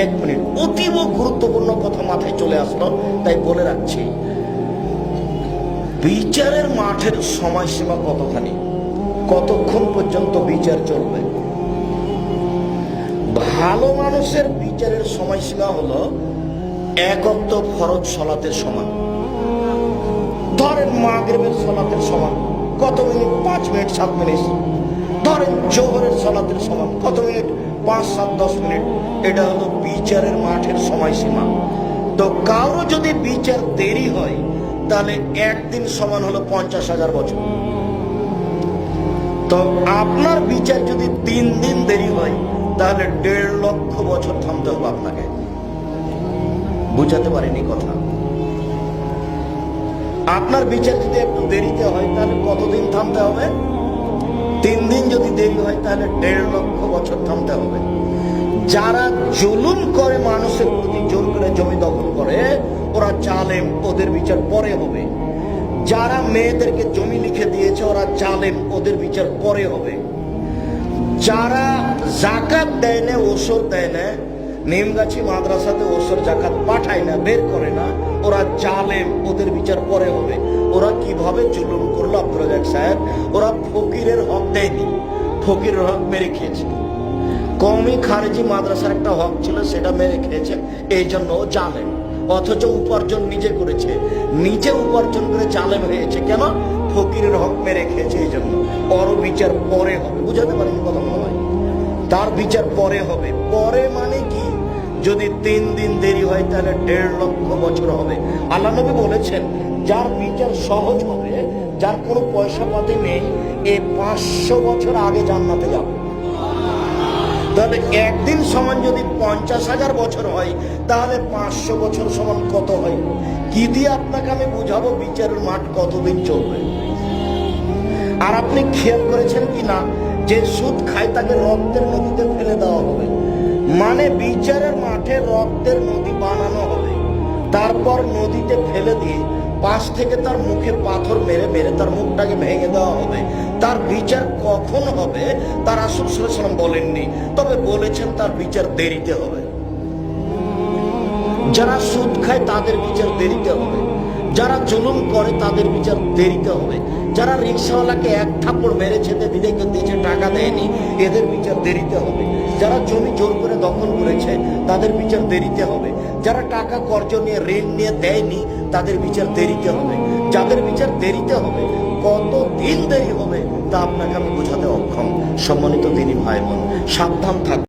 এক মিনিট, অতীব গুরুত্বপূর্ণ কথা মাথায় চলে আসলো, তাই বলে রাখছি। বিচারের মাঠের সময়সীমা কতখানি, কতক্ষণ পর্যন্ত বিচার চলবে? ভালো মানুষের বিচারের সময়সীমা হলো এক ওয়াক্ত ফরজ সালাতের সমান। ধরেন মাগরিবের সালাতের সমান কত মিনিট? 5 minute 7 minute. ধরেন জোহরের সালাতের সমান কত মিনিট? 5 7 10 মিনিট। এটা হলো বিচারের মাঠের সময়সীমা। তো কারো যদি বিচার দেরি হয় তাহলে একদিন সমান হলো 50,000 বছর। তো আপনার বিচার যদি 3 দিন দেরি হয় তাহলে 1.5 লক্ষ বছর থামতে হবে আপনাকে। বুঝাতে পারিনি কথা? আপনার বিচার যদি একটু দেরিতে হয় তাহলে কতদিন থামতে হবে? 3 দিন যদি দেরি হয় তাহলে 1.5 লক্ষ বছর থামতে হবে। যারা জুলুম করে, মানুষের প্রতি জোর করে জমি দখল করে, ওরা জালেম, ওদের বিচার পরে হবে। যারা মেয়েদেরকে জমি লিখে দিয়েছে ওরা জালেম, ওদের বিচার পরে হবে। যারা জাকাত দেয় না, ওসর দেয় না, নিমগাছি মাদ্রাসাতে ওসর জাকাত পাঠায় না, বের করে না, ওরা জালেম, ওদের বিচার পরে হবে। ওরা কিভাবে জুলুম করলো আব্দুর রাজ্জাক সাহেব? ওরা ফকিরের হক দেয়নি, ফকিরের হক মেরে খেয়েছে। কওমি খারেজি মাদ্রাসার একটা হক ছিল, সেটা মেরে খেয়েছে, এই জন্য ও জালেম। অথচ উপার্জন নিজে করেছে, নিজে উপার্জন করে জালেম হয়েছে। কেন? ফকিরের হক মেরে খেয়েছে, এই জন্য। ওর বিচার পরে হবে। বুঝাতে পারেন কথা মনে হয়? তার বিচার পরে হবে। পরে মানে কি? যদি 3 দিন দেরি হয় তাহলে 1.5 লক্ষ বছর হবে। আল্লাহ নবী বলেছেন, যার বিচার সহজ হবে, যার কোনো পয়সা পাতি নেই, এই 500 বছর আগে জান্নাতে যাবে। তাহলে একদিন সমান যদি 50,000 বছর হয় তাহলে 500 বছর সমান কত হয়? কি দিয়ে আপনাকে আমি বুঝাবো বিচারের মাঠ কতদিন চলবে? আর আপনি খেয়াল করেছেন কি না যে সুদ খায় তাকে রক্তের নদীতে ফেলে দেওয়া হবে? মানে বিচারের মাঠে রক্তের নদী বানানো হবে, তারপর নদীতে ফেলে দিয়ে পাশ থেকে তার মুখে পাথর মেরে মেরে তার মুখটাকে ভেঙে দেওয়া হবে। তার বিচার কখন হবে তার রাসূল সাল্লাল্লাহু আলাইহি ওয়াসাল্লাম বলেননি, তবে বলেছেন তার বিচার দেরিতে হবে। যারা সুদ খায় তাদের বিচার দেরিতে হবে, যারা জুলুম করে তাদের বিচার দেরিতে হবে, যারা রিকশাওয়ালাকে 1 থাপ্পড় মেরেছে, বিদেকে দিয়েছে, টাকা দেয়নি, এদের বিচার দেরিতে হবে। যারা জমি জোর করে দখল করেছে তাদের বিচার দেরিতে হবে। যারা টাকা কর্জ নিয়ে, ঋণ নিয়ে দেয়নি, তাদের বিচার দেরিতে হবে। যাদের বিচার দেরিতে হবে, কত দিন দেরি হবে তা আপনাকে আমি বোঝাতে অক্ষম। সম্মানিত দিনী ভাই বোন, সাবধান থাকুন।